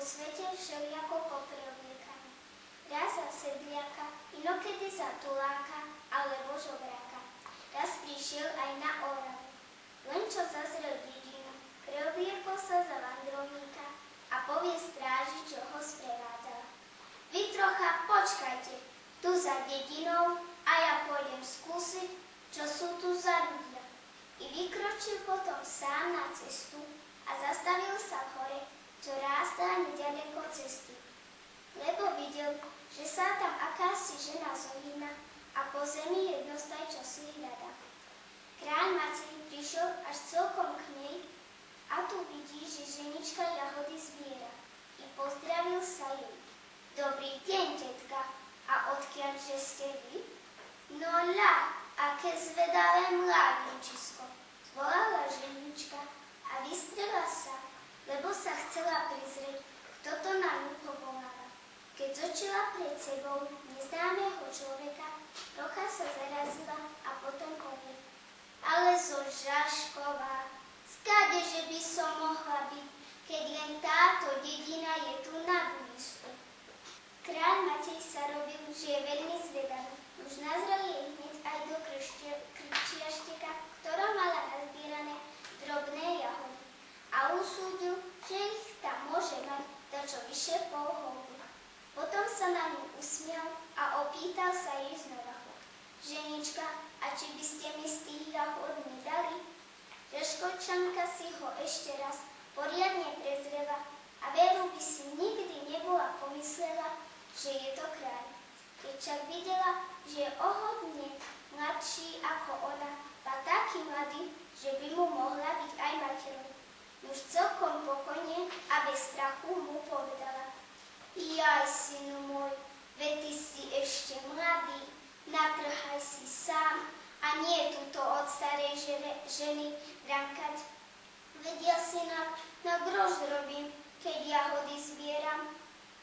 svete všelijako popreobliekaní. Raz za sedliaka, inokedy za tuláka alebo žobráka. Raz prišiel aj na Oravu. Len čo zazrel dedinu, preobliekol sa za vandrovníka a povie stráži, čo ho sprevádzala. Vy trocha počkajte tu za dedinou a ja pôjdem skúsiť, čo sú tu za ľudia. I vykročil potom sám na cestu a zastavil sa v hore, čo rástla nedaleko cesty. Lebo videl, že sa tam akási žena zohýna a po zemi jednostaj čosi hľadá. Kráľ Matej prišiel až celkom k nej a tu vidí, že ženička jahody zbiera. I pozdravil sa jej. Dobrý deň, tetka, a odkiaľže ste vy? No ľa, aké zvedavé mládenčisko, zvolala ženička a vystrela sa, lebo sa chcela prizrieť, kto to na ňu povoláva. Keď zočila pred sebou neznámeho človeka, trocha sa zarazila a potom povie. Ale Žašková, skádeže by som mohla byť, keď len táto dedina je tu na blízku. Kráľ Matej sa robil, že je veľmi zvedavý. Už nazrel jej hneď aj do krčiašteka, ktorá mala nazbierané drobné jahody. A usúdil, že ich tam môže mať dačo vyše polhôby. Potom sa na ňu usmial a opýtal sa jej znova. Ženička, a či by ste mi z tých jahod nedali? Žaškovčanka si ho ešte raz poriadne prezrela a veru by si nikdy nebola pomyslela, že je to kráľ. Keď však videla, že je ohodne mladší ako ona, a taký mladý, že by mu mohla byť aj materou. Už celkom pokojne a bez strachu mu povedala. Jaj, synu môj, veď ty si ešte mladý, natrhaj si sám a nie túto od starej ženy drankať. Veď ja si na grož robím, keď jahody zbieram,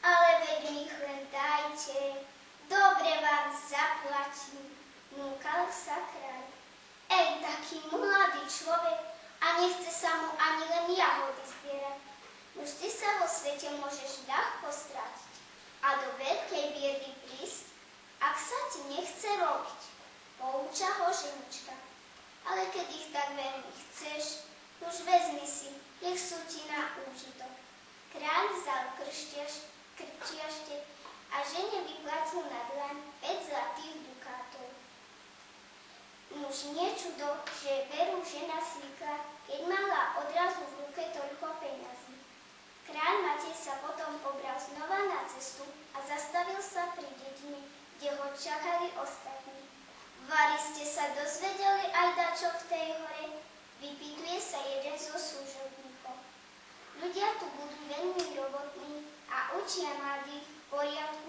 ale veď mi ich len dajte, dobre vám zaplatím, núkal sa kráľ. Ej, taký mladý človek a nechce sa mu ani len jahody zbierať. Už ty sa vo svete môžeš ľahko strátiť a do veľkej biedy prísť, ak sa ti nechce robiť, pouča ho ženička. Ale keď ich tak veľmi chceš, už vezmi si, nech sú ti na úžitok. Kráľ vzal krčiaštek a žene vyplatil na dlaň 5 zlatých dukátov. Nuž niečudo, že veru žena zvykla, keď mala odrazu v ruke toľko peňazí. Kráľ Matej sa potom pobral znova na cestu a zastavil sa pri dedine, kde ho čakali ostatní. Vari ste sa dozvedeli aj dačo v tej hore? Vypýtuje sa jeden zo služobníkov. Ľudia tu budú veľmi robotní a učia mladých v poriadku